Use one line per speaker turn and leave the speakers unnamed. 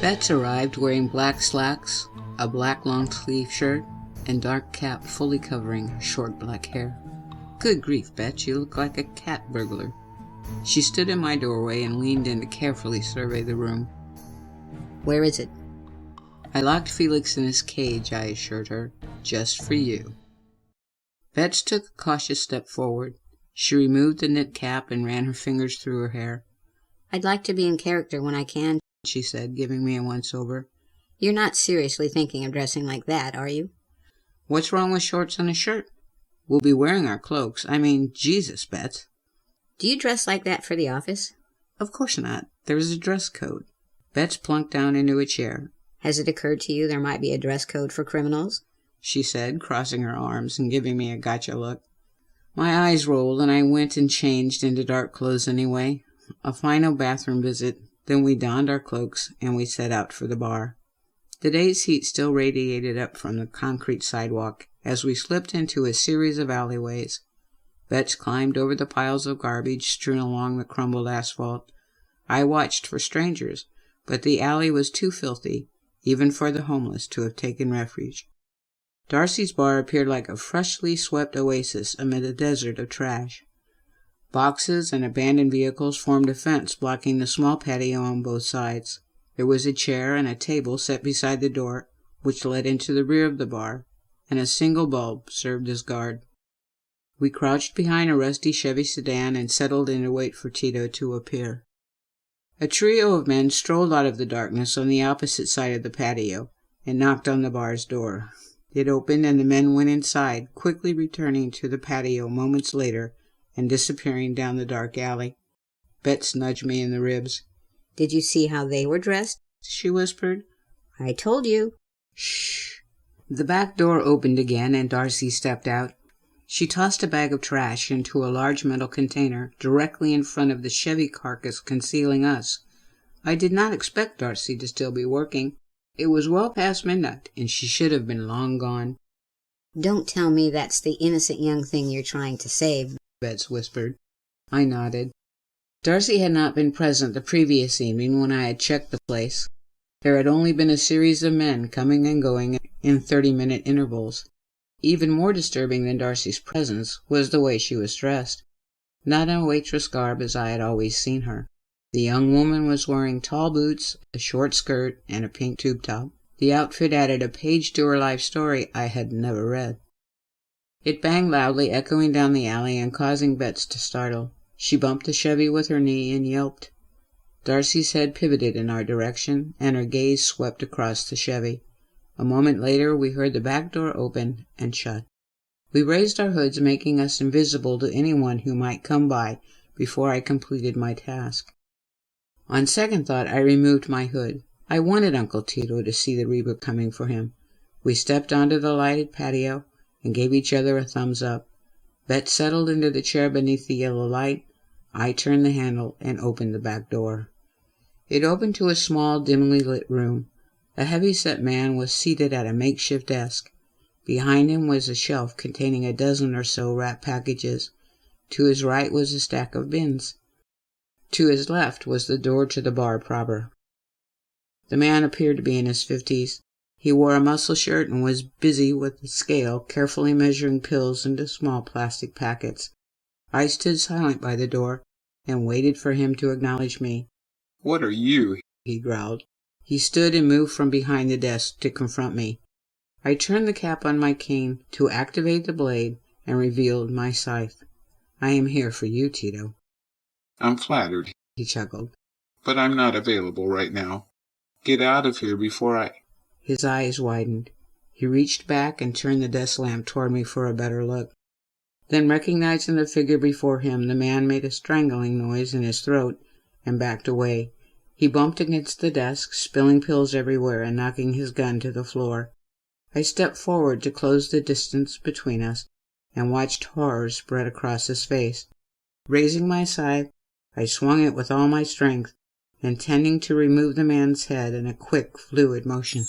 Bets arrived wearing black slacks, a black long-sleeve shirt, and dark cap fully covering her short black hair. Good grief, Bet, you look like a cat burglar. She stood in my doorway and leaned in to carefully survey the room.
Where is it?
I locked Felix in his cage, I assured her. Just for you. Bets took a cautious step forward. She removed the knit cap and ran her fingers through her hair.
I'd like to be in character when I can,
she said, giving me a once-over.
You're not seriously thinking of dressing like that, are you?
What's wrong with shorts and a shirt? We'll be wearing our cloaks. I mean, Jesus, Bets.
Do you dress like that for the office?
Of course not. There is a dress code. Bets plunked down into a chair.
Has it occurred to you there might be a dress code for criminals?
She said, crossing her arms and giving me a gotcha look. My eyes rolled, and I went and changed into dark clothes anyway. A final bathroom visit, then we donned our cloaks, and we set out for the bar. The day's heat still radiated up from the concrete sidewalk as we slipped into a series of alleyways. Bets climbed over the piles of garbage strewn along the crumbled asphalt. I watched for strangers, but the alley was too filthy, even for the homeless, to have taken refuge. Darcy's bar appeared like a freshly swept oasis amid a desert of trash. Boxes and abandoned vehicles formed a fence blocking the small patio on both sides. There was a chair and a table set beside the door, which led into the rear of the bar, and a single bulb served as guard. We crouched behind a rusty Chevy sedan and settled in to wait for Tito to appear. A trio of men strolled out of the darkness on the opposite side of the patio and knocked on the bar's door. It opened and the men went inside, quickly returning to the patio moments later and disappearing down the dark alley. Bets nudged me in the ribs.
Did you see how they were dressed?
She whispered.
I told you.
Shh. The back door opened again and Darcy stepped out. She tossed a bag of trash into a large metal container directly in front of the Chevy carcass concealing us. I did not expect Darcy to still be working. It was well past midnight, and she should have been long gone.
Don't tell me that's the innocent young thing you're trying to save,
Bets whispered. I nodded. Darcy had not been present the previous evening when I had checked the place. There had only been a series of men coming and going in 30-minute intervals. Even more disturbing than Darcy's presence was the way she was dressed. Not in a waitress garb as I had always seen her. The young woman was wearing tall boots, a short skirt, and a pink tube top. The outfit added a page to her life story I had never read. It banged loudly, echoing down the alley and causing Bets to startle. She bumped the Chevy with her knee and yelped. Darcy's head pivoted in our direction, and her gaze swept across the Chevy. A moment later, we heard the back door open and shut. We raised our hoods, making us invisible to anyone who might come by before I completed my task. On second thought, I removed my hood. I wanted Uncle Tito to see the Reba coming for him. We stepped onto the lighted patio and gave each other a thumbs up. Bet settled into the chair beneath the yellow light. I turned the handle and opened the back door. It opened to a small, dimly lit room. A heavy-set man was seated at a makeshift desk. Behind him was a shelf containing a dozen or so wrapped packages. To his right was a stack of bins. To his left was the door to the bar proper. The man appeared to be in his 50s. He wore a muscle shirt and was busy with the scale, carefully measuring pills into small plastic packets. I stood silent by the door and waited for him to acknowledge me.
"What are you?"
he growled. He stood and moved from behind the desk to confront me. I turned the cap on my cane to activate the blade and revealed my scythe. I am here for you, Tito.
"I'm flattered,"
he chuckled.
"but I'm not available right now. Get out of here before I—"
His eyes widened. He reached back and turned the desk lamp toward me for a better look. Then, recognizing the figure before him, the man made a strangling noise in his throat and backed away. He bumped against the desk, spilling pills everywhere and knocking his gun to the floor. I stepped forward to close the distance between us and watched horror spread across his face. Raising my scythe, I swung it with all my strength, intending to remove the man's head in a quick, fluid motion.